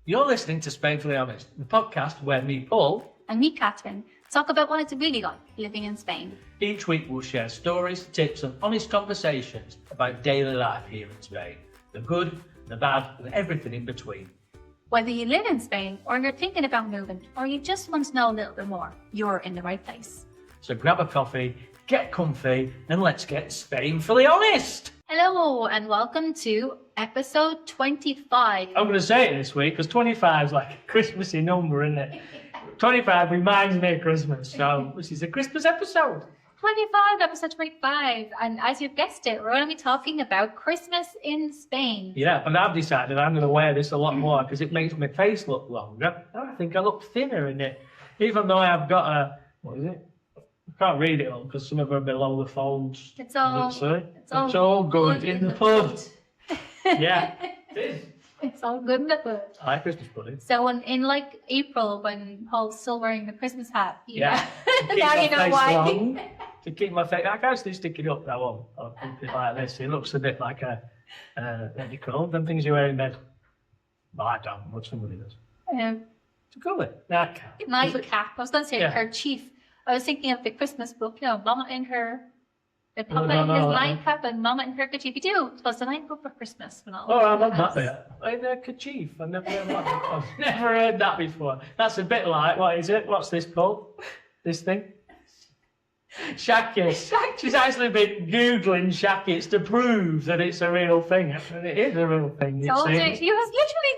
You're listening to Spainfully Honest, the podcast where me, Paul, and me, Catherine, talk about what it's really like living in Spain. Each week we'll share stories, tips and honest conversations about daily life here in Spain. The good, the bad and everything in between. Whether you live in Spain or you're thinking about moving or you just want to know a little bit more, you're in the right place. So grab a coffee, get comfy and let's get Spainfully Honest! Hello and welcome to episode 25. I'm going to say it this week because 25 is like a Christmassy number, isn't it? 25 reminds me of Christmas, so this is a Christmas episode. 25, episode 25. And as you've guessed it, we're going to be talking about Christmas in Spain. Yeah, and I've decided I'm going to wear this a lot more because it makes my face look longer. And I think I look thinner in it. Even though I've got a, what is it? I can't read it all because some of them are below the folds. It's all good in the pub. Yeah, it is. It's all good in the pub. I like Christmas pudding. So in like April when Paul's still wearing the Christmas hat. Yeah. Now you know why. To keep my face, I can't still stick it up now. I'll keep it like this. It looks a bit like a, what do you call them things you wear in bed? Well, I don't, but somebody does. To call it? Nightcap. Nightcap. I was going to say kerchief. I was thinking of the Christmas book, you know, Mama in her, the Papa in his nightcap and Mama in her kerchief. You do. It was the night book for Christmas. When all I love that bit. In a kerchief. I've never heard that before. I've never heard that before. That's a bit like, what is it? What's this called? This thing? Shackets. She's actually been Googling shackets to prove that it's a real thing. And it is a real thing. He was literally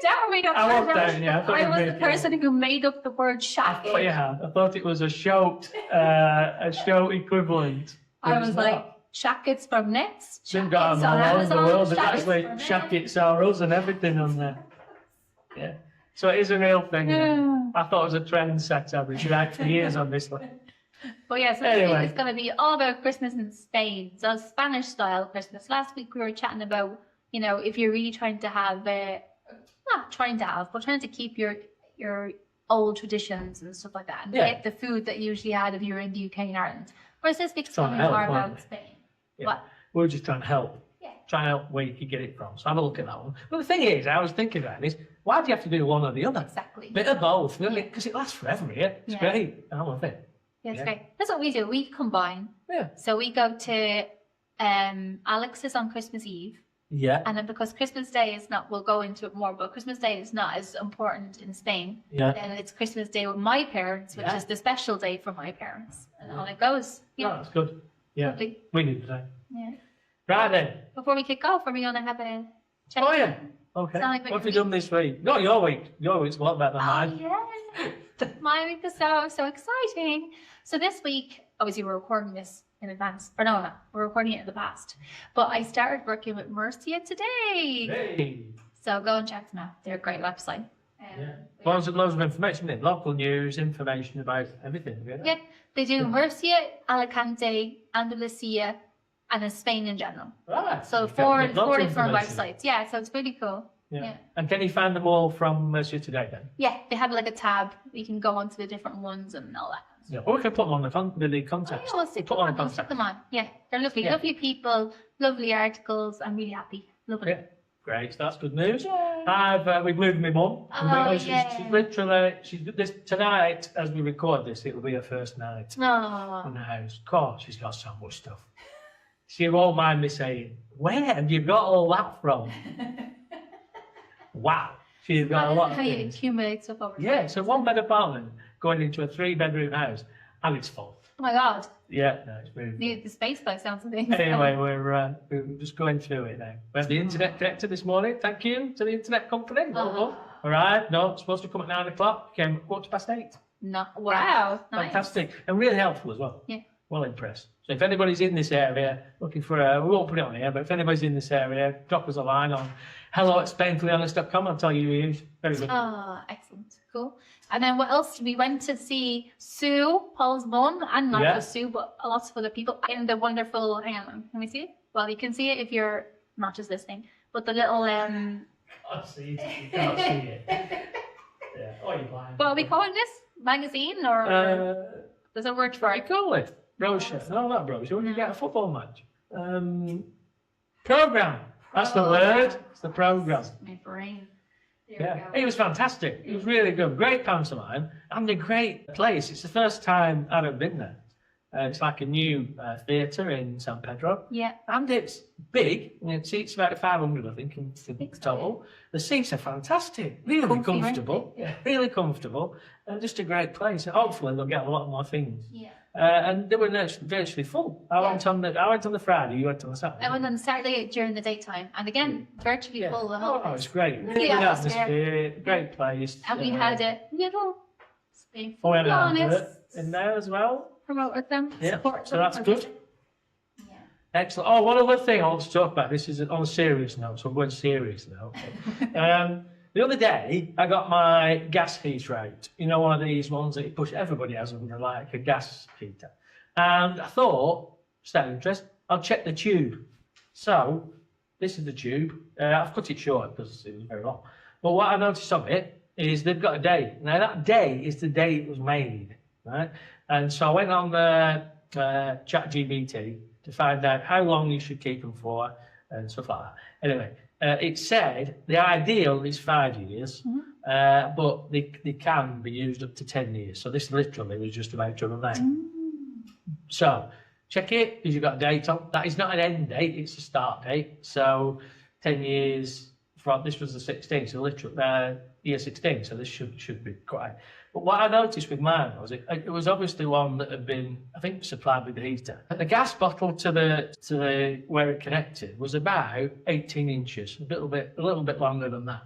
doubting me. I was down, yeah. I was the person who made up the word shacket. I thought it was a shout equivalent. I was like, shackets from Nets. They've got them all over the world. There's actually shackets are us and everything on there. Yeah. So it is a real thing. Yeah. I thought it was a trend setter. We should act for years on this one. But yeah, so anyway. It's going to be all about Christmas in Spain. So Spanish style Christmas. Last week we were chatting about, you know, if you're really trying to keep your old traditions and stuff like that. And get the food that you usually had if you were in the UK and Ireland. Whereas this week's going to be more about Spain. Yeah. What? We're just trying to help. Yeah. Trying to help where you can get it from. So have a look at that one. But the thing is, I was thinking about this, why do you have to do one or the other? Exactly. Bit of both. Because it lasts forever here. It's great. I love it. Yeah, it's great. That's what we do. We combine. Yeah. So we go to Alex's on Christmas Eve. Yeah. And then because Christmas Day is not, we'll go into it more, but Christmas Day is not as important in Spain. Yeah. And it's Christmas Day with my parents, which is the special day for my parents. And on it goes. Yeah. Oh, that's good. Yeah. Lovely. We need that. Yeah. Right then. Before we kick off, are we going to have a check? Oh, yeah. Okay. What have you done this week? Not your week. Your week's a lot better than mine. Yeah. My week is so exciting. So this week, obviously we're recording this in advance. Or no, we're recording it in the past. But I started working with Murcia today. Hey. So go and check them out. They're a great website. Loads of information in it. Local news, information about everything. Yeah, they do Murcia, Alicante, Andalusia, and then Spain in general. Right. So four different websites. Yeah, so it's really cool. Yeah. And can you find them all from Murcia Today then? Yeah, they have like a tab. You can go onto the different ones and all that. Yeah. Or we can put them on the contact. Yeah, we'll stick them on. Yeah, they're lovely. Yeah. Lovely people, lovely articles. I'm really happy. Lovely. Yeah. Great, that's good news. We've moved my mum. She's this tonight as we record this. It'll be her first night in the house. God, she's got so much stuff. She won't mind me saying, "Where have you got all that from?" Wow, she's got a lot of things. How you accumulate stuff over time. Yeah, it's a one-bed apartment going into a 3-bedroom house, and it's full. Oh my God. Yeah, no, it's really the space by sounds of things. Anyway, we're just going through it now. We have the internet connected this morning. Thank you to the internet company. All right. No, it's supposed to come at 9 o'clock. Came 8:15. No. Wow. Fantastic. And really helpful as well. Yeah. Well impressed. So if anybody's in this area looking for we won't put it on here, but if anybody's in this area, drop us a line on hello@spainfullyhonest.com. I'll tell you who you use. Very good. Oh, excellent. Cool. And then what else? We went to see Sue, Paul's mum, and not just Sue, but lots of other people in the wonderful, hang on, can we see it? Well, you can see it if you're not just listening, but the little, I see it. You can't see it. Yeah. Oh, you're blind. What are we calling this? Magazine or there's a word for it? What do you call it? Brochure. No, not brochure. When you get a football match. Program. That's the word. It's the program. My brain. Yeah, it was fantastic. It was really good. Great pantomime and a great place. It's the first time I've ever been there. It's like a new theatre in San Pedro. Yeah. And it's big. And it seats about 500, I think, in total. The seats are fantastic. Really comfortable. Yeah. Really comfortable. And just a great place. Hopefully they'll get a lot more things. Yeah. And they were virtually full. I went on the Friday, you went on the Saturday. I went on Saturday during the daytime. And again, virtually full the whole Oh, it's place. great. Really good atmosphere. Great place. And we had a little Spainfully we had an Honest advert in there as well. promoted them. Yeah, Support so them. that's good. Yeah. Excellent. Oh, one other thing I want to talk about. This is on a serious note, so I'm going serious now. The other day, I got my gas heater out. You know, one of these ones that you push. Everybody has them, like a gas heater. And I thought, just out of interest, I'll check the tube. So, this is the tube. I've cut it short because it was very long. But what I noticed of it is they've got a date. Now, that day is the day it was made, right? And so I went on the ChatGPT to find out how long you should keep them for and stuff like that. Anyway, it said the ideal is 5 years, but they can be used up to 10 years. So this literally was just about to run out. So check it because you've got a date on. That is not an end date, it's a start date. So 10 years from this was the 16th, so literally year 16. So this should be quite. But what I noticed with mine was it was obviously one that had been, I think, supplied with the heater. And the gas bottle to the where it connected was about 18 inches, a little bit longer than that.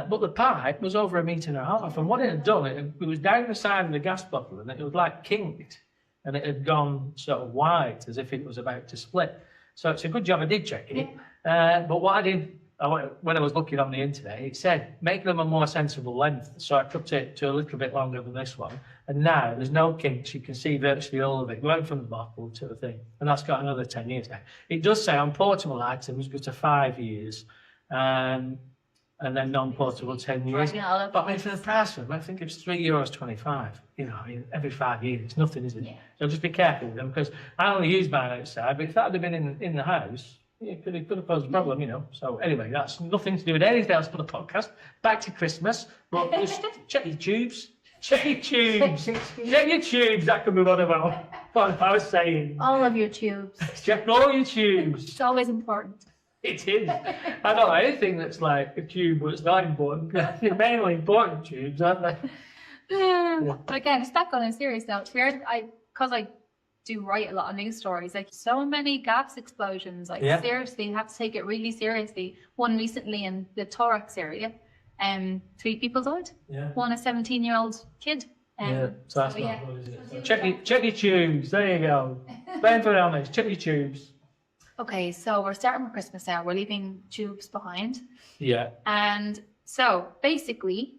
But the pipe was over 1.5 meters. And what it had done, it was down the side of the gas bottle, and it was like kinked, and it had gone sort of white as if it was about to split. So it's a good job I did check it. But what I did. When I was looking on the internet, it said make them a more sensible length. So I cut it to a little bit longer than this one. And now there's no kinks. You can see virtually all of it going from the bottle to the thing. And that's got another 10 years now. It does say on portable items go to 5 years. And then non-portable 10 years. But I mean, for the price of them, I think it's €3.25. You know, I mean, every 5 years, it's nothing, is it? Yeah. So just be careful with them because I only use mine outside. But if that had been in the house, it could have posed a problem, you know. So anyway, that's nothing to do with anything else for the podcast. Back to Christmas. But just check your tubes. Check your tubes. Check your tubes. That could be what I was saying. All of your tubes. Check all your tubes. It's always important. It is. I don't know anything that's like a tube that's not important. They're mainly important tubes, aren't they? But again, it's back on a serious note. It's weird. Because I do write a lot of news stories, like so many gas explosions, like seriously, you have to take it really seriously. One recently in the Thorax area, 3 people died. Yeah. One a 17-year-old kid. So that's not good, is it? So check your tubes. There you go. Spainfully Honest. Check your tubes. Okay, so we're starting with Christmas now. We're leaving tubes behind. Yeah. And so basically,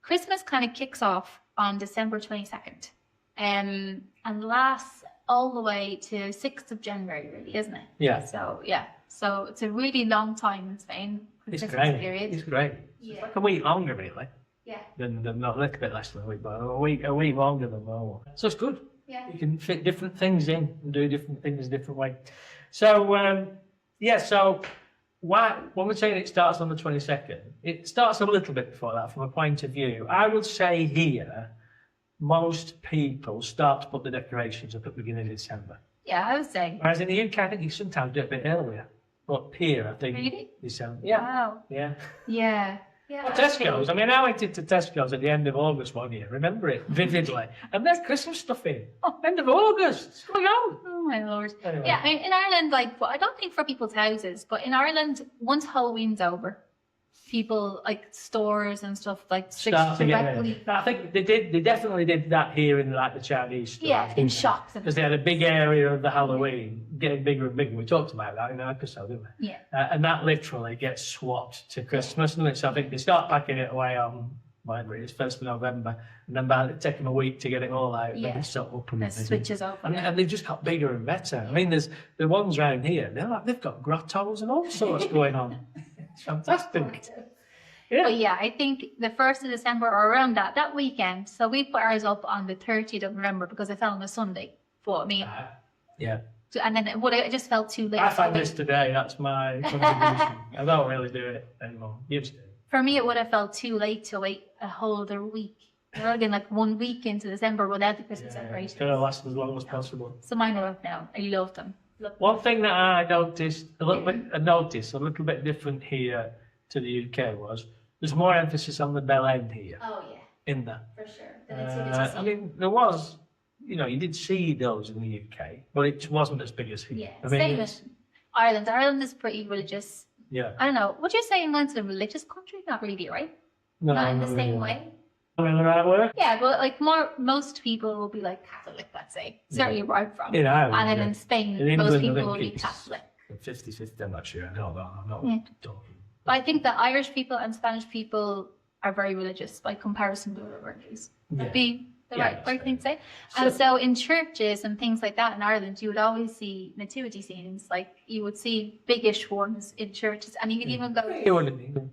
Christmas kind of kicks off on December 22nd. And lasts all the way to 6th of January, really, isn't it? Yeah. So, yeah. So it's a really long time in Spain. It's great. Period. It's great. Yeah. It's like a week longer, really. Yeah. Than not a little bit less than a week, but a week longer than normal. So it's good. Yeah. You can fit different things in and do different things a different way. So, so when we're saying it starts on the 22nd, it starts a little bit before that from a point of view. I would say here, most people start to put the decorations up at the beginning of December. Yeah, I would say. Whereas in the UK, I think you sometimes do it a bit earlier. But here, I think really? December. Yeah. Wow. Yeah. Yeah. Yeah. Well, Tesco's. I mean, I went into Tesco's at the end of August one year. Remember it vividly. And there's Christmas stuff in. Oh, end of August. What's going on? Oh my lord. Anyway. Yeah, I mean, in Ireland, like, well, I don't think for people's houses, but in Ireland, once Halloween's over, people like stores and stuff like start to get directly. in. I think they definitely did that here in like the Chinese stores. Yeah, in shops. Because they had a big area of the Halloween getting bigger and bigger. We talked about that in our episode, didn't we? Yeah. And that literally gets swapped to Christmas, doesn't it? So I think they start packing it away on whatever it is, 1st of November, and then it takes them a week to get it all out. Yeah. And it's sort of open. It switches over. And they've just got bigger and better. I mean, there's the ones around here. They've got grottos and all sorts going on. It's fantastic. Yeah. But yeah, I think the 1st of December or around that weekend. So we put ours up on the 30th of November because it fell on a Sunday. But I mean, yeah. And then it just felt too late. I found this today. That's my contribution. I don't really do it anymore. Used to. For me, it would have felt too late to wait a whole other week. We're only like 1 week into December without the Christmas It's decorations. going to last as long as possible. So mine are up now. I love them. One thing that I noticed a little bit different here to the UK was there's more emphasis on the bell end here. Oh yeah, in there. for sure. The nativity I mean, there was, you did see those in the UK, but it wasn't as big as here. yeah, I mean, same as Ireland. Ireland is pretty religious. yeah. I don't know. Would you say England's a religious country? Not really, right? No, Not in the same way. I mean, the right word? Yeah, but like most people will be like Catholic, let's say. Certainly where I'm from. In Ireland, And then yeah. in Spain, In most England, I people think will be it's Catholic. 50-50, I'm not sure. I'm not Yeah. talking. But I think that Irish people and Spanish people are very religious by comparison to other countries. That'd be the right thing to say. And so in churches and things like that in Ireland, you would always see nativity scenes. Like you would see biggish ones in churches, and you could even go.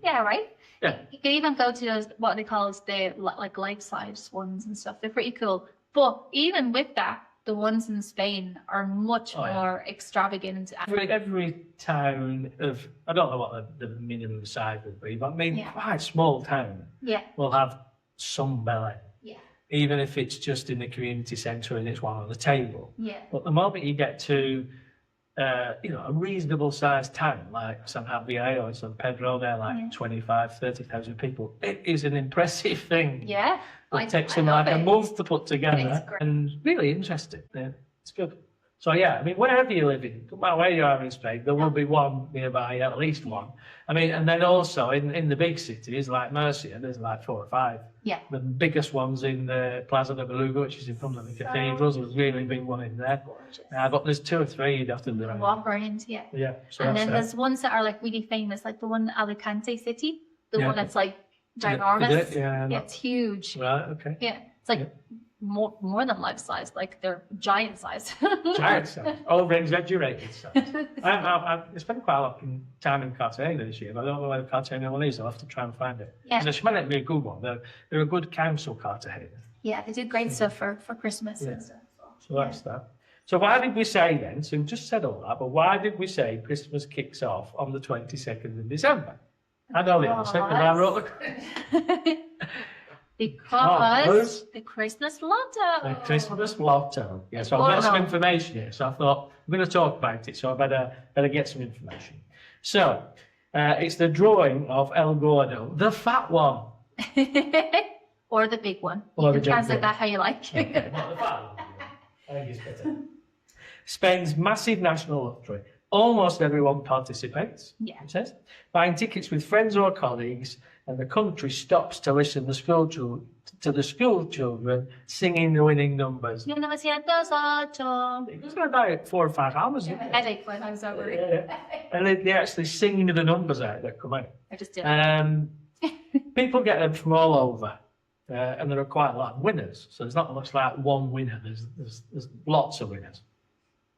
Yeah, right. Yeah. You could even go to those what they call the like life-size ones and stuff. They're pretty cool. But even with that, the ones in Spain are much more extravagant. Every town of, I don't know what the minimum size would be, but I mean, quite small town will have some ballet. Yeah. Even if it's just in the community centre and it's one on the table. Yeah. But the moment you get to, a reasonable sized town like San Javier or San Pedro, they're like 25, 30,000 people. It is an impressive thing. Yeah. It takes them like a month to put together and really interesting. Yeah, it's good. So yeah, I mean, wherever you live in, no matter where you are in Spain, there will be one nearby, at least one. I mean, and then also in the big cities like Murcia, there's like 4 or 5. Yeah. The biggest ones in the Plaza de Beluga, which is in front of the cathedrals, there's a really big one in there. But there's 2 or 3 you'd have to do. Walk around, yeah. Yeah. So and then there's ones that are like really famous, like the one in Alicante City, the one that's like ginormous. Yeah, it's huge. Right, okay. Yeah, it's like more than life size, like they're giant size. Giant size, over-exaggerated size. I spent quite a lot of time in Cartagena this year, but I don't know where the Cartagena one is. I'll have to try and find it. Yeah. It might be a good one. They're a good council, Cartagena. Yeah, they do great stuff for Christmas and stuff. So that's that. So why did we say then, so we've just said all that, but why did we say Christmas kicks off on the 22nd of December? I know the answer, because I wrote the... Because the Christmas lotto. The Christmas lotto. Yeah, so I've got some information here. So I thought, I'm going to talk about it, so I better get some information. So, it's the drawing of El Gordo, the fat one. Or the big one. Or you can translate that how you like. Okay, well, the fat one. I think it's better. Spain's massive national lottery. Almost everyone participates, it says, buying tickets with friends or colleagues, and the country stops to listen to the school children singing the winning numbers. 1908. It was about 4 or 5 hours, isn't it? Headache when I was over And they actually sing the numbers out that come out. I just did. People get them from all over, and there are quite a lot of winners. So there's not much like one winner. There's lots of winners.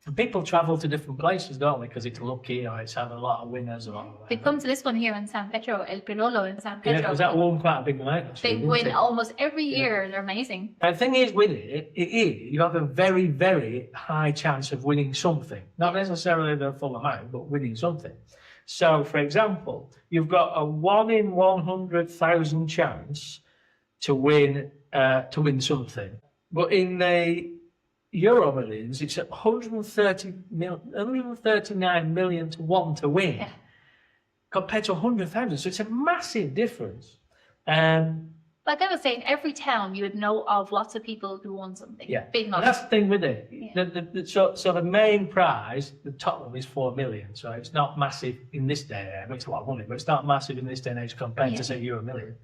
And people travel to different places, don't they? Because it's lucky, or it's had a lot of winners. They come to this one here in San Pedro, El Pirolo in San Pedro. Yeah, because that won quite a big night. They win almost every year. They're amazing. And the thing is with it, you have a very, very high chance of winning something. Not necessarily the full amount, but winning something. So, for example, you've got a 1 in 100,000 chance to win something. But in the Euro Millions, it's at 139 million to 1 to win, compared to 100,000. So it's a massive difference. Like I was saying, every town you would know of lots of people who won something. Yeah, big money. That's the thing with it. Yeah. So the main prize, the top one, is 4 million. So it's not massive in this day and age. It's a lot of money, but it's not massive in this day and age compared to say Euro Million.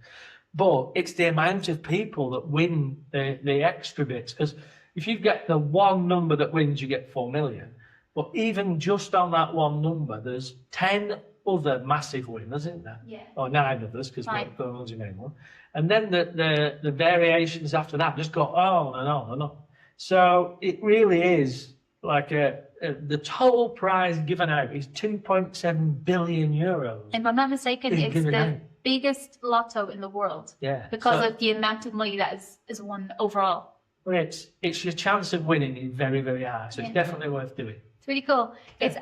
But it's the amount of people that win the extra bits. Because if you get the one number that wins, you get 4 million. But even just on that one number, there's 10 other massive winners, isn't there? Yeah. Or 9 of us, because we're not going to anymore. And then the variations after that just go on and on and on. So it really is like the total prize given out is 2.7 billion euros. If I'm not mistaken, it's the biggest lotto in the world. Yeah. Because of the amount of money that is won overall. Well, it's your chance of winning is very, very high. So it's definitely worth doing. It's really cool. It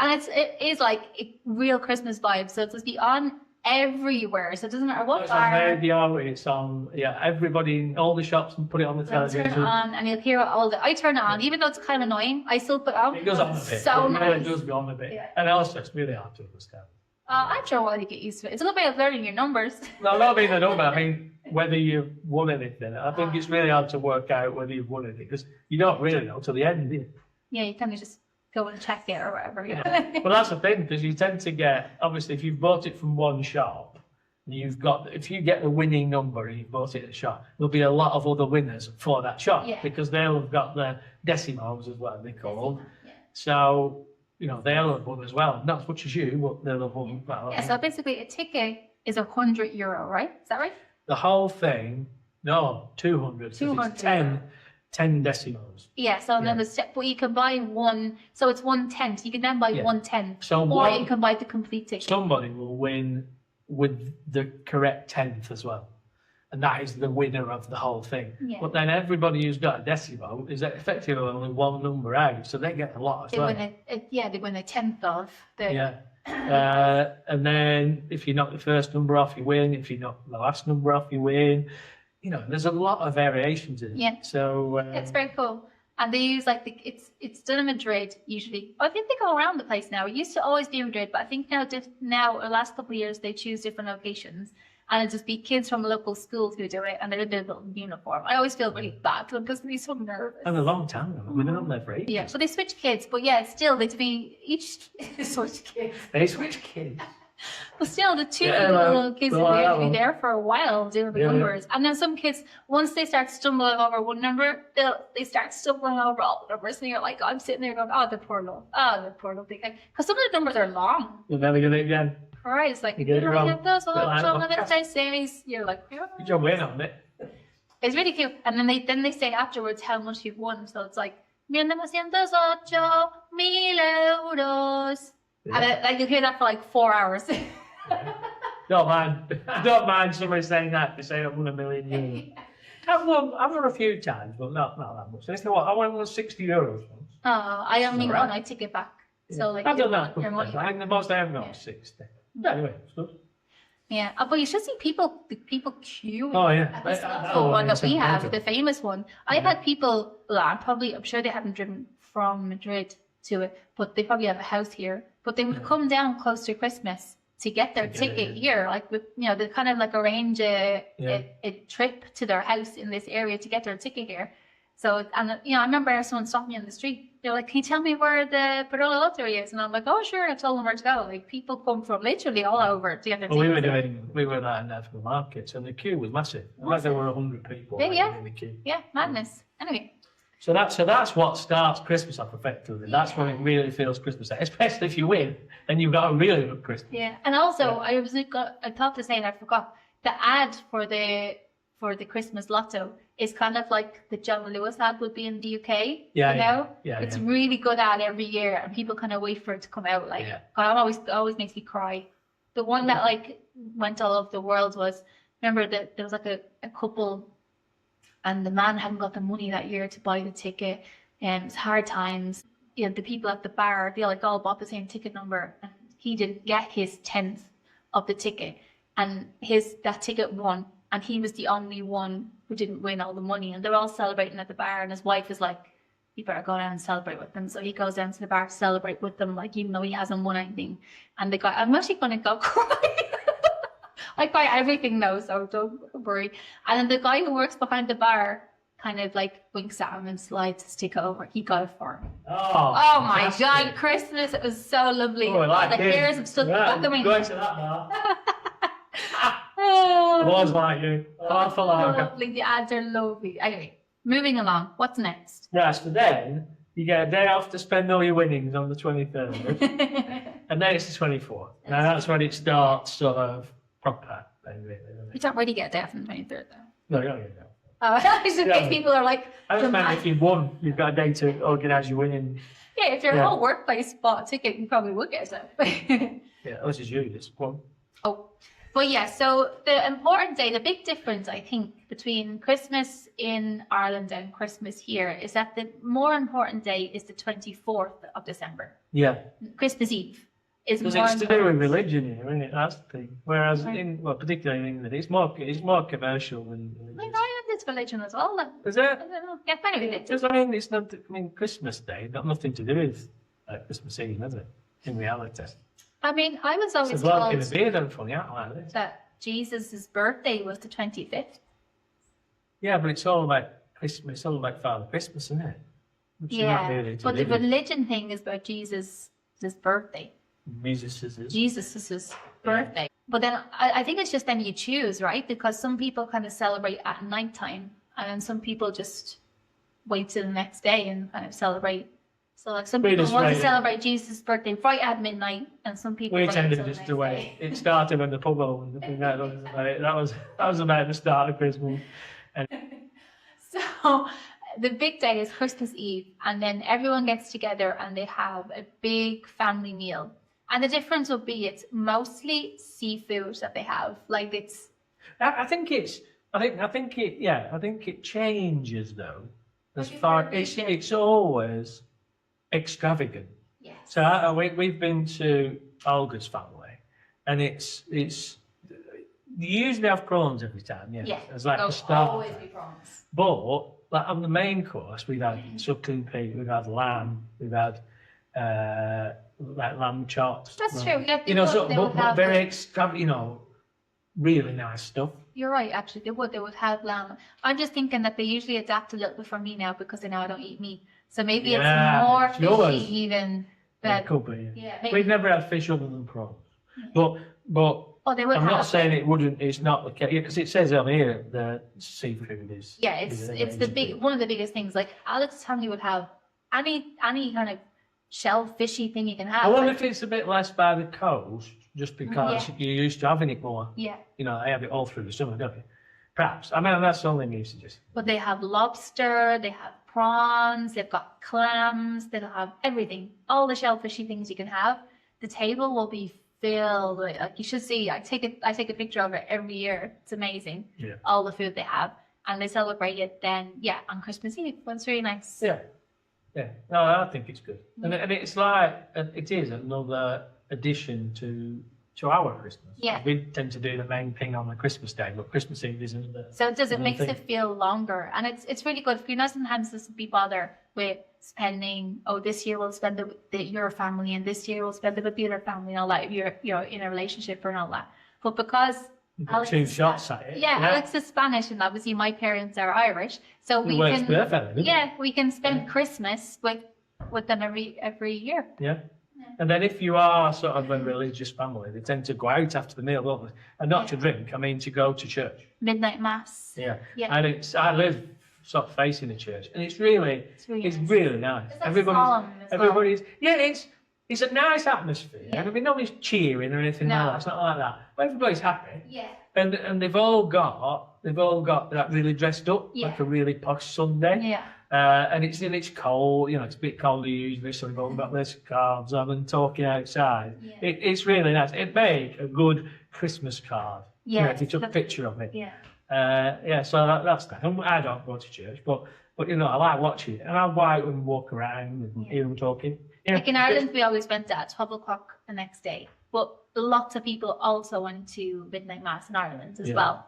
is like real Christmas vibes. So it's be on everywhere. So it doesn't matter what It's on bar. radio, it's on, everybody in all the shops and put it on the Turn television. it on, and you'll hear all the. I turn it on, even though it's kind of annoying. I still put it on. It goes on a bit. So It really nice. does go on a bit. Yeah. And also, it's really hard to understand. After a while, you get used to it. It's a good way of learning your numbers. No, not being the number. I mean, whether you've won anything. I think it's really hard to work out whether you've won anything because you don't really know till the end, do you? Yeah, you kind of just go and check it or whatever. Well, that's the thing because you tend to get, obviously, if you've bought it from one shop, if you get the winning number and you've bought it at a shop, there'll be a lot of other winners for that shop because they'll have got the decimals as well, they call them. Yeah. So, they'll have won as well. Not as much as you, but they'll have won. Well, Yeah, so basically a ticket is €100, right? Is that right? the whole thing, no, 200. 200. It's 10 decimals. Yeah, so then but you can buy one, so it's 1/10. You can then buy 1/10. So or you can buy the complete ticket. somebody will win with the correct 10th as well. And that is the winner of the whole thing. Yeah. But then everybody who's got a decimal is effectively only one number out, so they get a lot as They well. win a 10th of the. Yeah. And then if you knock the first number off, you win. If you knock the last number off, you win. There's a lot of variations in it. Yeah. So It's very cool. And they use it's done in Madrid usually. I think they go around the place now. It used to always be Madrid, but I think now the last couple of years they choose different locations. And it'll just be kids from local schools who do it, and they're in their little uniform. I always feel really bad for them because they're so nervous. and a long time ago. We've been on there for ages. Yeah, so they switch kids, but yeah, still they'd be each switch kids. They switch kids. But still, the two Yeah, little kids well, they have to well. be there for a while doing the Yeah, yeah. numbers. And then some kids, once they start stumbling over one number, they start stumbling over all the numbers. And you're like, I'm sitting there going, the poor little thing. Because some of the numbers are long. You'll never get it again. Right? It's like, You get it wrong. some of it says, you're like, You can win on it. It's really cute. And then they say afterwards how much you've won. So it's like, 1,908,000 euros. Yeah. And you hear that for like 4 hours. Don't mind somebody saying that. They say I've won €1 million. I've won a few times, but not that much. They say, what? I won €60 once. I only Alright. won, I take it back. So like I've done that. your money I think the most I have got was 60. But anyway, it's good. Yeah, but you should see people queuing. Oh, yeah. At this That local one that one we is have, amazing. the famous one. I've had people. Well, I'm sure they haven't driven from Madrid to it, but they probably have a house here. But they would come down close to Christmas to get their To get it, ticket here, like with they kind of like arrange a trip to their house in this area to get their ticket here. So and I remember someone stopped me on the street. They're like, "Can you tell me where the Parola Lottery is?" And I'm like, "Oh, sure." I told them where to go. Like people come from literally all over to get their Well, tickets. we were there in the markets, and the queue was massive. Like there were 100 people Yeah. in the queue. Yeah, madness. Anyway. So that's what starts Christmas off effectively. That's when it really feels Christmas, especially if you win, then you've got a really good Christmas. Yeah, and also I thought to say and I forgot the ad for the Christmas Lotto is kind of like the John Lewis ad would be in the UK. Yeah, It's really good ad every year, and people kind of wait for it to come out. Like, God, it always makes me cry. The one that like went all over the world was, remember that there was like a couple, and the man hadn't got the money that year to buy the ticket, and it was hard times. The people at the bar, they like all bought the same ticket number, and he didn't get his 10th of the ticket, and that ticket won, and he was the only one who didn't win all the money, and they're all celebrating at the bar, and his wife is like, "You better go down and celebrate with them." So he goes down to the bar to celebrate with them, like even though he hasn't won anything. And the guy, I'm actually going to go cry. I cry everything though, so don't worry. And then the guy who works behind the bar kind of like winks at him and slides his ticket over. He got it for him. Oh my God, Christmas! It was so lovely. Oh, I like the it. hairs have stood back of me. Going to that bar. Oh, I was like you. Awful lager. lovely. The ads are lovely. Anyway, moving along. What's next? Right, so then you get a day off to spend all your winnings on the 23rd, and then it's the 24th. Now that's when it starts sort of proper. Really, doesn't You it? don't really get there from the 23rd though. No, you don't get that. Just in Yeah. case people are like, I just meant if you've won, you've got a day to organise your winning. yeah, if your Yeah. whole workplace bought a ticket, you probably would get it. Yeah, this is you, this one. Oh, but yeah, so the important day, the big difference, I think, between Christmas in Ireland and Christmas here is that the more important day is the 24th of December, Yeah. Christmas Eve. is Because more it's to do with important. religion here, isn't it? That's the thing. Whereas, particularly in England, it's more commercial than I mean, religious. Ireland is religion as well. Like, Is it? I don't know. Yeah, kind of religion. Because, I mean, it's not, I mean, Christmas Day got nothing to do with Christmas Eve, has it? In reality. I mean, I was It's always a bloke in a told beard and funny out like this. that Jesus' birthday was the 25th. Yeah, but it's all about Christmas. It's all about Father Christmas, isn't it? Which is not Yeah, really to but the do with religion thing is about Jesus' birthday. Jesus' Birthday. But then I think it's just then you choose, right? Because some people kind of celebrate at nighttime, and then some people just wait till the next day and kind of celebrate. So like some We people just want to wait. celebrate Jesus' birthday right at midnight, and some people We wait tended till the just next to wait. day. It started when the pub opened. I think that was about the start of Christmas. So the big day is Christmas Eve, and then everyone gets together and they have a big family meal. And the difference will be it's mostly seafood that they have. Like it's I think it changes though. As far it's always extravagant. yes. So we've been to Olga's family, and it's you usually have prawns every time, yeah. Yeah. As like There'll a start. always be prawns. But like on the main course, we've had suckling pig, we've had lamb, we've had like lamb chops. That's true. Yeah, You know, they so would but have very the- extravagant. You know, really nice stuff. You're right, actually. They would have lamb. I'm just thinking that they usually adapt a little bit for me now because they know I don't eat meat. So maybe Yeah, it's more it's yours. fishy even. Yeah, But could be. yeah, maybe. We've never had fish other than prawns, but Oh, they would I'm have. not saying it wouldn't. It's not the case because it says on here that seafood is. Yeah, it's the big one of the biggest things. Like Alex's family would have any kind of shellfishy thing you can have. I wonder like- if it's a bit less by the coast, just because you're used to having it more. yeah, You know, I have it all through the summer, don't you? Perhaps. I mean, that's the only me suggesting. but they have lobster, they have prawns, they've got clams, they'll have everything, all the shellfishy things you can have. The table will be filled with, like you should see. I take a picture of it every year. It's amazing. Yeah. All the food they have, and they celebrate it then. Yeah, on Christmas Eve. It's really nice. Yeah. Yeah. No, I think it's good. And it's like, it is another addition to our Christmas. Yeah. We tend to do the main thing on the Christmas Day, but Christmas Eve is another. So it does. It another makes thing. it feel longer, and it's really good. You're not sometimes to be bothered with spending. Oh, this year we'll spend it with your family, and this year we'll spend it with the other family, and all that. If you're in a relationship or all that. But because You've got Alex two is shots at it. yeah, Alex is Spanish, and obviously my parents are Irish, so we It works can perfectly, doesn't it? yeah we can spend Christmas with them every year. Yeah. And then if you are sort of a religious family, they tend to go out after the meal, don't they? And not to drink, I mean to go to church. Midnight mass. Yeah. Yeah. And I live sort of facing the church, and it's really really nice. It's like solemn as well. Everybody's it's a nice atmosphere. Yeah. I mean, nobody's cheering or anything No. like that. It's not like that. But everybody's happy. Yeah. And they've all got that really dressed up Yeah. like a really posh Sunday. Yeah. And it's cold, you know, it's a bit colder usually, so we've all got less cards on and talking outside. Yeah. It's really nice. It'd make a good Christmas card. Yeah, You know, if you took a lovely. picture of it. Yeah. So that's nice. I don't go to church, but you know, I like watching it. And I go out and walk around and hear them talking. Yeah. Like in Ireland, we always went at 12 o'clock the next day. But lots of people also went to midnight mass in Ireland as Yeah. well.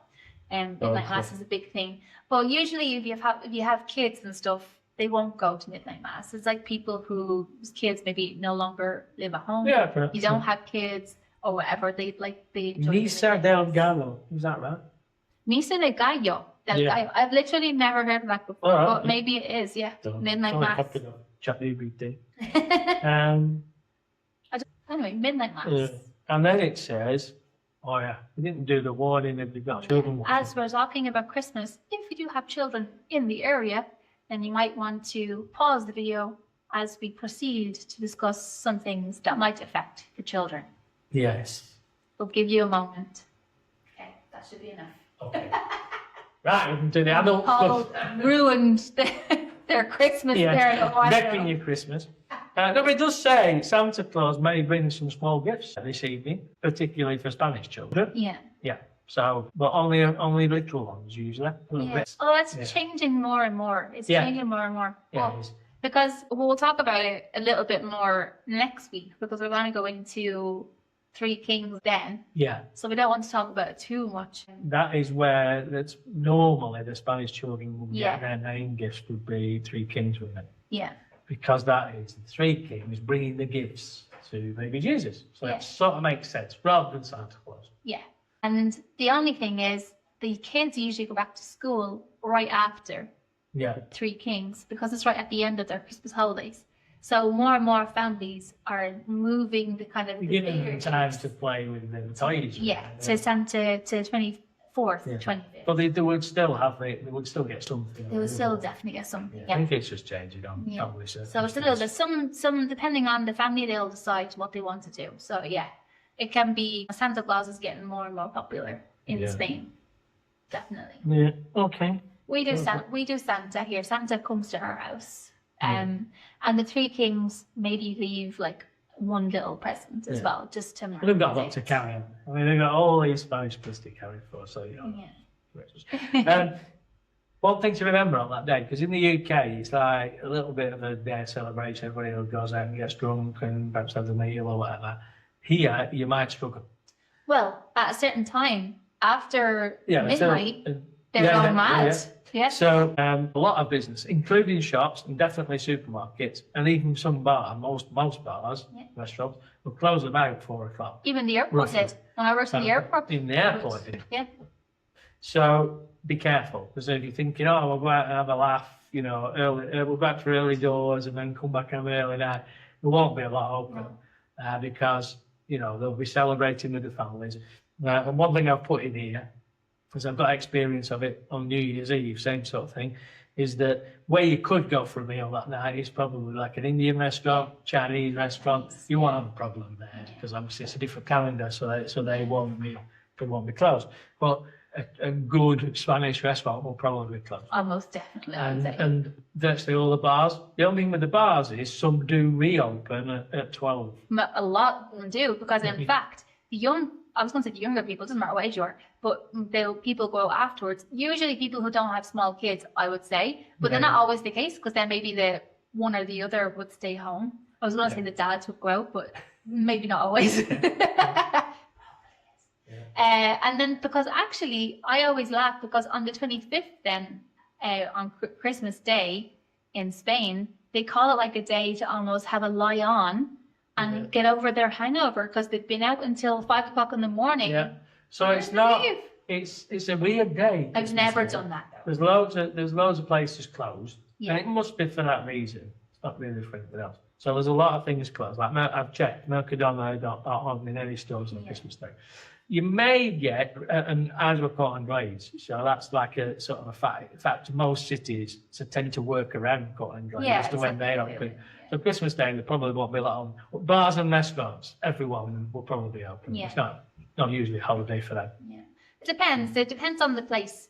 Midnight Okay. mass is a big thing. But usually, if you have kids and stuff, they won't go to midnight mass. It's like people whose kids maybe no longer live at home. Yeah, perhaps. You don't have kids or whatever. They enjoy Misa the del midnight mass. Gallo. Is that right? Misa del Gallo. Del Yeah. Gallo. I've literally never heard of that before, All right. but maybe it is. Yeah, midnight Sorry, mass. popular ChatGPT. Anyway, midnight mass. Yeah. And then it says, oh yeah, we didn't do the warning if you've got children. As we're talking about Christmas, if you do have children in the area, then you might want to pause the video as we proceed to discuss some things that might affect the children. Yes. We'll give you a moment. Okay, that should be enough. Okay. Right, we can do the adult Paul stuff. ruined their Christmas there. Yeah, wrecking your Christmas. No, but it does say Santa Claus may bring some small gifts this evening, particularly for Spanish children. Yeah. Yeah. So, but only little ones usually. Little Yeah. bits. Oh, that's Yeah. changing more and more. It's Yeah. changing more and more. Yeah, Oh, Because we'll talk about it a little bit more next week because we're going to go into Three Kings then. Yeah. So we don't want to talk about it too much. That is where that's normally the Spanish children will Yeah. get their name gifts would be Three Kings with it. Yeah. Because that is the Three Kings bringing the gifts to baby Jesus. So Yeah. it sort of makes sense rather than Santa Claus. Yeah. And the only thing is the kids usually go back to school right after Yeah. Three Kings because it's right at the end of their Christmas holidays. So more and more families are moving the kind of the Giving bigger them time gifts. to play with the toys. Yeah, to Santa to 24th, Yeah. 25th. But they would still have they would still get something. They will still definitely get something. Yeah. I Yeah. think it's just changing on Yeah. probably. So it's a little bit some depending on the family they'll decide what they want to do. So yeah, it can be Santa Claus is getting more and more popular in Yeah. Spain. Definitely. Yeah. Okay. We do Okay. we do Santa here. Santa comes to our house. And the Three Kings maybe leave like one little present as Yeah. well, just to They've got a lot to carry on. I mean, they've got all these Spanish kids to carry for, so you know. Yeah. One thing to remember on that day, because in the UK it's like a little bit of a day celebration. Everybody goes out and gets drunk and perhaps has a meal or whatever. Here, you might struggle. Well, at a certain time after midnight, they're yeah, going mad. yeah. Yeah. So a lot of business, including shops and definitely supermarkets, and even some bars, most bars, Yeah. restaurants, will close about 4 o'clock. Even the airport Roughly. did. When I worked in the airport. In the airport, did. Yeah. So be careful, because if you're thinking, oh, we'll go out and have a laugh, you know, we'll go out for early doors and then come back and have an early night, there won't be a lot open because, you know, they'll be celebrating with the families. And one thing I've put in here, because I've got experience of it on New Year's Eve, same sort of thing, is that where you could go for a meal that night is probably like an Indian restaurant, Chinese restaurant. You won't have a problem there because obviously it's a different calendar, so they won't be closed. But a good Spanish restaurant will probably be closed. Almost definitely. I would say. And virtually all the bars. The only thing with the bars is some do reopen at 12. A lot of them do because in fact, I was going to say the younger people, it doesn't matter what age you are, but people go afterwards. Usually people who don't have small kids, I would say, but they're not always the case because then maybe the one or the other would stay home. I was going to say the dads would go out, but maybe not always. And then because actually I always laugh because on the 25th then on Christmas Day in Spain, they call it like a day to almost have a lie on and get over their hangover because they've been out until 5 o'clock in the morning. Yeah. So it's not. It's a weird day. I've never done that though. There's loads of places closed, and it must be for that reason. It's not really for anything else. So there's a lot of things closed. Like I've checked, Mercadona don't open in any stores on Christmas Day. You may get, and ours were caught on grades, so that's like a sort of a fact. In fact, most cities tend to work around caught on grades as to when they open. So Christmas Day, there probably won't be a lot on. But bars and restaurants, everyone will probably be open. Yeah. It's not usually a holiday for them. Yeah. It depends. It depends on the place.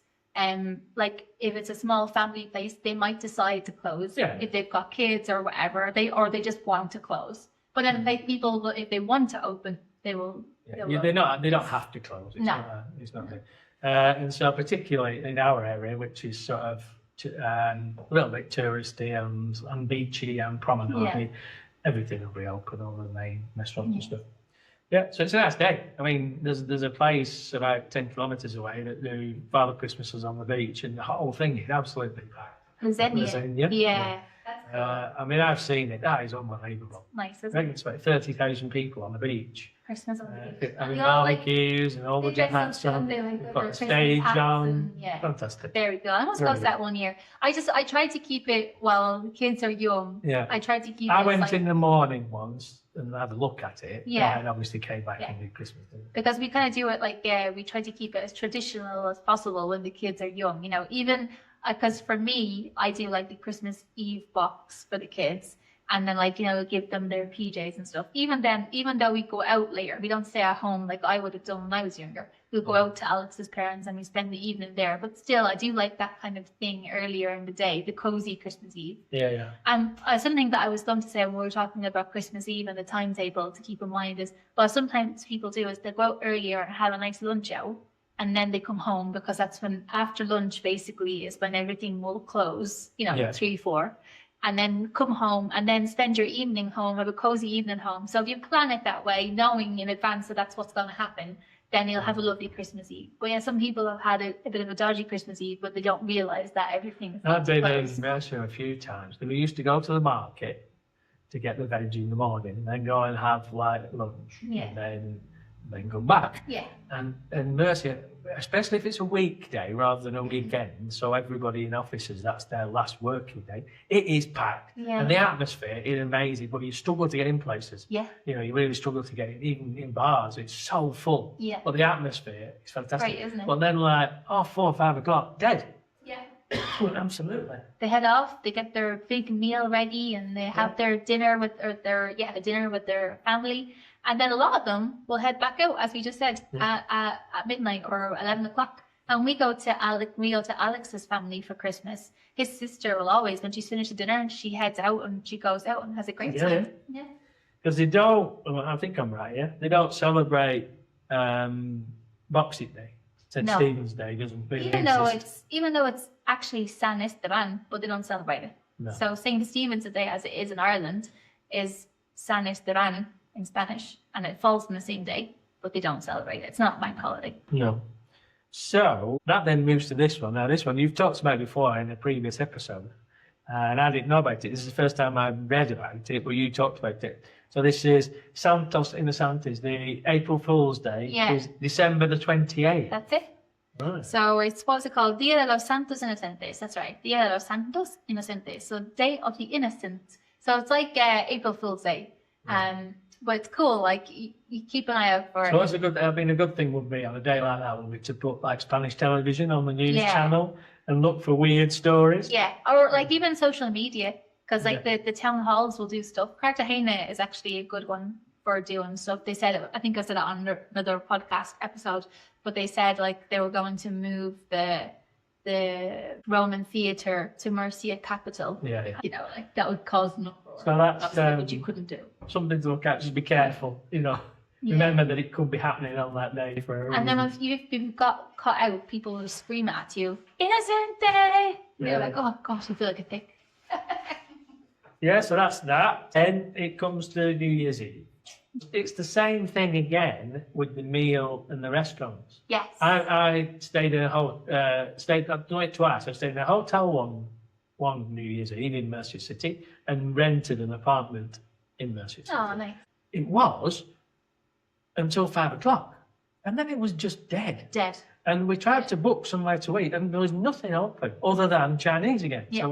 Like if it's a small family place, they might decide to close if they've got kids or whatever. They just want to close. But then people, if they want to open, they will. They don't have to close. It's not there. And so particularly in our area, which is sort of a little bit touristy and beachy and promenade, everything will be open, all the main restaurants and stuff. Yeah, so it's a nice day. I mean, there's a place about 10 kilometres away that do Father Christmases on the beach, and the whole thing is absolutely packed. Lasagna. Yeah. I mean, I've seen it. That is unbelievable. Nice, I isn't think it? it's about 30,000 people on the beach. Christmas on the beach. Having barbecues and all the jet hats on. We've got the stage on. Fantastic. Very good. I must go to that one year. I tried to keep it while the kids are young. Yeah. I tried to keep I it went in the morning once and had a look at it. Yeah. And obviously came back and did Christmas. Because we kind of do it like, we try to keep it as traditional as possible when the kids are young. You know, even because for me, I do like the Christmas Eve box for the kids. And then like, you know, give them their PJs and stuff. Even then, even though we go out later, we don't stay at home like I would have done when I was younger. We'll go out to Alex's parents and we spend the evening there. But still, I do like that kind of thing earlier in the day, the cozy Christmas Eve. Yeah. And something that I was going to say when we were talking about Christmas Eve and the timetable to keep in mind is, well, sometimes people do is they go out earlier and have a nice lunch out. And then they come home because that's when after lunch basically is when everything will close, you know, 3, 4. and then come home and then spend your evening home, have a cozy evening home. So if you plan it that way, knowing in advance that that's what's going to happen, then you'll have a lovely Christmas Eve. But yeah, some people have had a bit of a dodgy Christmas Eve, but they don't realise that everything's I've been in Mercia a few times. We used to go to the market to get the veg in the morning, and then go and have like lunch, and then come back. Yeah. And Mercia, especially if it's a weekday rather than a weekend, so everybody in offices, that's their last working day, it is packed. Yeah. And the atmosphere is amazing, but you struggle to get in places. Yeah. You know, you really struggle to get in, even in bars, it's so full. Yeah. But the atmosphere is fantastic. Great, isn't it? But then like, 4 or 5 o'clock, dead. Yeah. Absolutely. They head off, they get their big meal ready, and they have their dinner with their family. And then a lot of them will head back out, as we just said, at midnight or 11 o'clock. And we go to Alex's family for Christmas. His sister will always, when she's finished the dinner, she heads out and she goes out and has a great time. Yeah. Because they don't, I think I'm right, yeah? They don't celebrate Boxing Day. St. Stephen's Day doesn't really exist. Even though it's actually San Esteban, but they don't celebrate it. No. So St. Stephen's Day, as it is in Ireland, is San Esteban in Spanish, and it falls on the same day, but they don't celebrate it. It's not a bank holiday. No. So that then moves to this one. Now, this one you've talked about before in a previous episode, and I didn't know about it. This is the first time I've read about it, but you talked about it. So this is Santos Inocentes. The April Fool's Day is December the 28th. That's it. Right. So it's what's it called? Dia de los Santos Inocentes. That's right. Dia de los Santos Inocentes. So Day of the Innocent. So it's like April Fool's Day. But it's cool. Like you keep an eye out for it. So that's a good thing would be on a day like that would be to put like Spanish television on the news channel and look for weird stories. Yeah, or like even social media, because like the town halls will do stuff. Cartagena is actually a good one for doing stuff. They said, I think I said it on another podcast episode, but they said like they were going to move the Roman theatre to Murcia capital. Yeah. You know, like that would cause an uproar. So that's what you couldn't do. Something to look at. Just be careful. You know, remember that it could be happening on that day for a reason. And then if you've got caught out, people will scream at you, "Innocente!" You're like, oh gosh, I feel like a dick. Yeah, so that's that. Then it comes to New Year's Eve. It's the same thing again with the meal and the restaurants. Yes. I stayed in I've done it twice. I stayed in a hotel one New Year's Eve in Mercia City and rented an apartment in Mercia City. Oh, nice. It was until 5 o'clock. And then it was just dead. Dead. And we tried to book somewhere to eat, and there was nothing open other than Chinese again. Yeah. So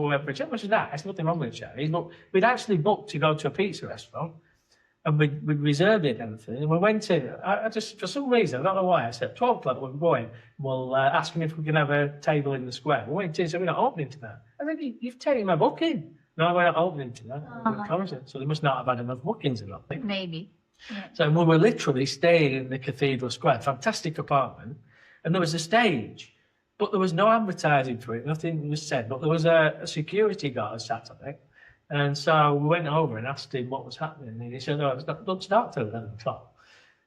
we went for which is that? There's nothing wrong with Chinese, but we'd actually booked to go to a pizza restaurant, and we'd reserved it and everything. And we went in. I just, for some reason, I don't know why, I said 12 o'clock we're going. We'll ask them if we can have a table in the square. We went in, so we're not opening tonight. I said, you've taken my booking. No, we're not opening tonight. So they must not have had enough bookings or nothing. Maybe. Yeah. So we were literally staying in the Cathedral Square, fantastic apartment, and there was a stage, but there was no advertising for it, nothing was said, but there was a security guard sat on it, and so we went over and asked him what was happening, and he said, no, it doesn't start till 11 o'clock.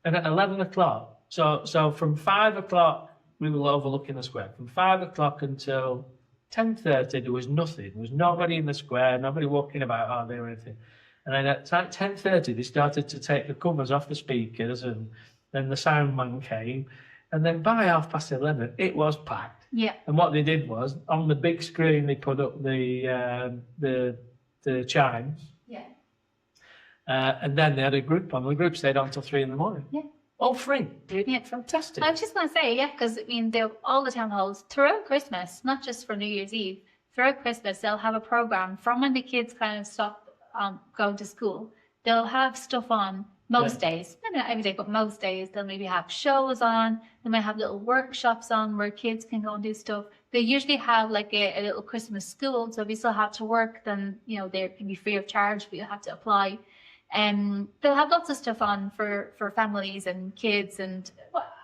And at 11 o'clock, so from 5 o'clock, we were overlooking the square, from 5 o'clock until 10:30, there was nothing, there was nobody in the square, nobody walking about out there or anything. And then at 10:30, they started to take the covers off the speakers, and then the sound man came. And then by 11:30, it was packed. Yeah. And what they did was, on the big screen, they put up the chimes. Yeah. And then they had a group on. The group stayed on until 3 a.m. Yeah. All free. Yeah. Fantastic. I was just going to say, yeah, because I mean, all the town halls throughout Christmas, not just for New Year's Eve, throughout Christmas, they'll have a program from when the kids kind of stop going to school. They'll have stuff on most days, maybe not every day, but most days. They'll maybe have shows on. They might have little workshops on where kids can go and do stuff. They usually have like a little Christmas school. So if you still have to work, then, you know, they can be free of charge, but you have to apply. And they'll have lots of stuff on for families and kids and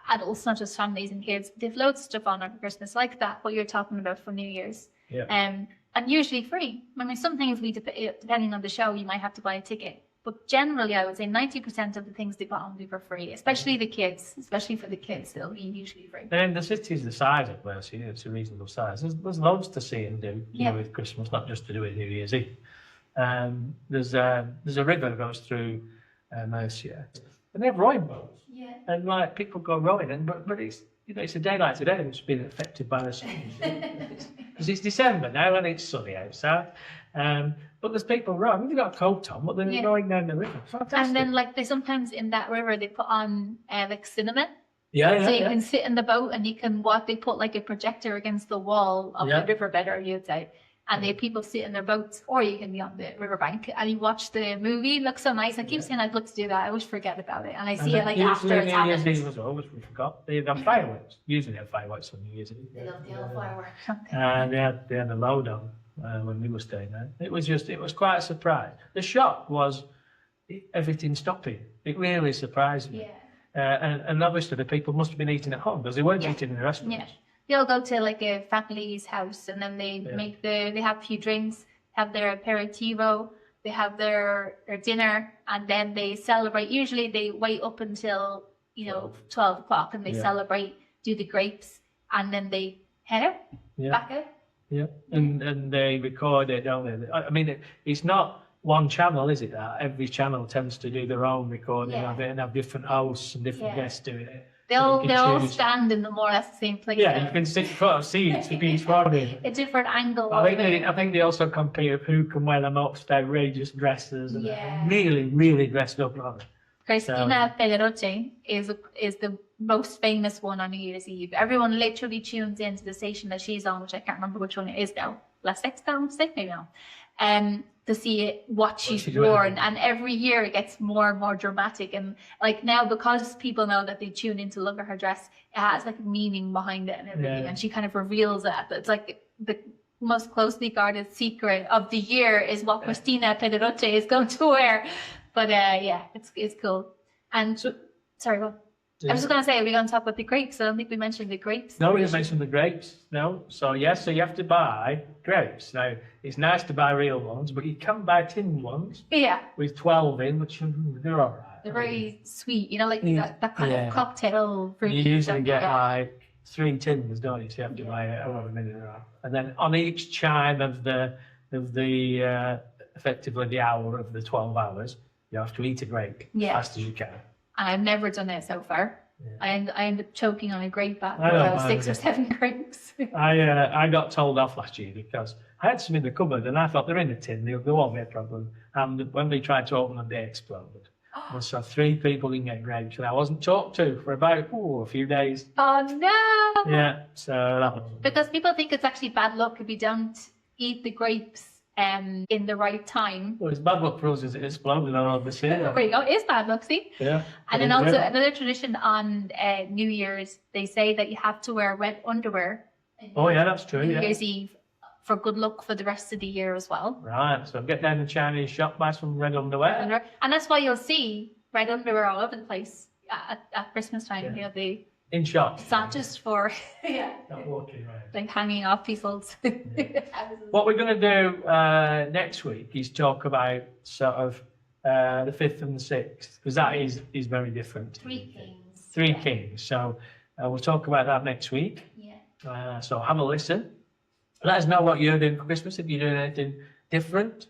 adults, not just families and kids. They have loads of stuff on for Christmas like that, what you're talking about for New Year's. Yeah. And usually free. I mean, some things depending on the show, you might have to buy a ticket. But generally, I would say 90% of the things they put on will be for free, especially the kids. Especially for the kids, they'll be usually free. And the city's the size of Mercy, it's a reasonable size. There's loads to see and do with Christmas, not just to do it New Year's Eve. There's a river that goes through Mercia, and they have rowing boats. Yeah. And like people go rowing, but it's it's a day like today that's been affected by the sun. Because it's December now and it's sunny outside. But there's people rowing. I mean, they've got a coat on, but they're rowing down the river. Fantastic. And then like they sometimes in that river they put on like cinema. Yeah, so you can sit in the boat and you can watch. They put like a projector against the wall of the riverbed, or you'd say, and they people sit in their boats, or you can be on the riverbank and you watch the movie. It looks so nice. I keep saying I'd love to do that. I always forget about it, and I see it like after it's happened. New Year's Eve as well, which we forgot. They have fireworks. Usually they have fireworks on New Year's Eve. They love the old fireworks. And they had a load on when we were staying there. It was quite a surprise. The shock was everything stopping. It really surprised me. Yeah. And obviously the people must have been eating at home because they weren't eating in the restaurants. Yeah. They'll go to like a family's house and then they they have a few drinks, have their aperitivo, they have their dinner, and then they celebrate. Usually they wait up until 12 o'clock and they celebrate, do the grapes, and then they head out back out. Yeah, and they record it, don't they? I mean, it's not one channel, is it? That every channel tends to do their own recording of it and have different hosts and different guests doing it. They'll all stand in the more or less the same place. Yeah, you can sit in front of seats to be each one. A different angle. I think they also compete who can wear the most outrageous dresses and really, really dressed up. Christina Pelleroche is the most famous one on New Year's Eve. Everyone literally tunes into the station that she's on, which I can't remember which one it is now. La Sexta, maybe now. To see what she's worn, and every year it gets more and more dramatic. And like now, because people know that they tune in to look at her dress, it has like meaning behind it and everything. And she kind of reveals it. It's like the most closely guarded secret of the year is what Christina Pelleroche is going to wear. But it's cool. And sorry, what? I was just going to say, are we going to talk about the grapes? I don't think we mentioned the grapes. No, we didn't mention the grapes. No. So so you have to buy grapes. Now, it's nice to buy real ones, but you can buy tin ones. Yeah. With 12 in, which they're all right. They're very sweet, like that kind of cocktail fruit. You usually get like 3 tins, don't you? So you have to buy however many there are. And then on each chime of the effectively the hour of the 12 hours, you have to eat a grape as fast as you can. And I've never done it so far. I end up choking on a grape after 6 or 7 grapes. I got told off last year because I had some in the cupboard and I thought they're in a tin, they won't be a problem. And when we tried to open them, they exploded. And so 3 people didn't get grapes, and I wasn't talked to for about a few days. Oh no! Yeah, so that was... Because people think it's actually bad luck if you don't eat the grapes in the right time. Well, it's bad luck for us as it exploded all over the city. There you go. It is bad luck, see? Yeah. And then also another tradition on New Year's, they say that you have to wear red underwear. Oh yeah, that's true. New Year's Eve for good luck for the rest of the year as well. Right. So get down to the Chinese shop, buy some red underwear. And that's why you'll see red underwear all over the place at Christmas time. Yeah. In shops. It's not just for Not walking around. Like hanging off people's. What we're going to do next week is talk about sort of the 5th and the 6th, because that is very different. 3 Kings. 3 Kings. So we'll talk about that next week. Yeah. So have a listen. Let us know what you're doing for Christmas, if you're doing anything different.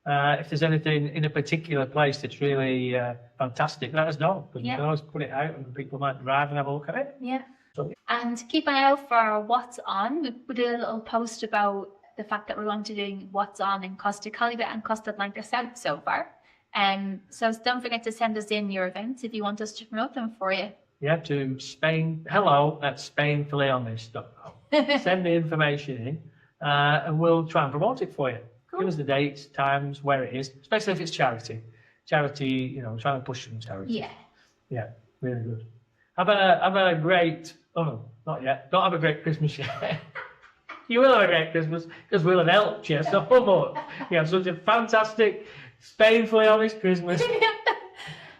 If there's anything in a particular place that's really fantastic, let us know. Because we can always put it out and people might drive and have a look at it. Yeah. And keep an eye out for What's On. We did a little post about the fact that we're going to do What's On in Costa Calida and Costa Blanca South so far. So don't forget to send us in your events if you want us to promote them for you. Yeah, to hello@spainfullyhonest.com. Send the information in and we'll try and promote it for you. Cool. Give us the dates, times, where it is, especially if it's charity. Charity, trying to push some charity. Yeah. Yeah, really good. Have a great, not yet. Don't have a great Christmas yet. You will have a great Christmas because we'll have helped you so much. You have such a fantastic, Spainfully Honest Christmas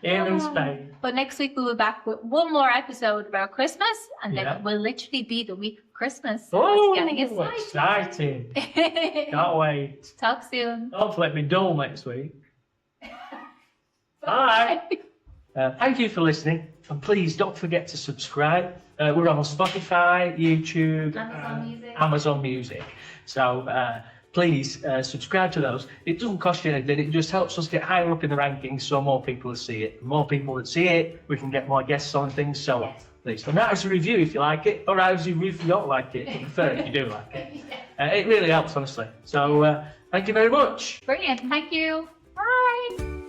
here in Spain. But next week we'll be back with one more episode about Christmas, and then it will literally be the week of Christmas. So it's getting exciting. Can't wait. Talk soon. Don't let me dull next week. Bye. Thank you for listening, and please don't forget to subscribe. We're on Spotify, YouTube, Amazon Music. So please subscribe to those. It doesn't cost you anything. It just helps us get higher up in the rankings, so more people will see it. The more people that see it, we can get more guests on things. So please, and write us a review if you like it, or write us a review if you don't like it. I prefer if you do like it. It really helps, honestly. So thank you very much. Brilliant. Thank you. Bye.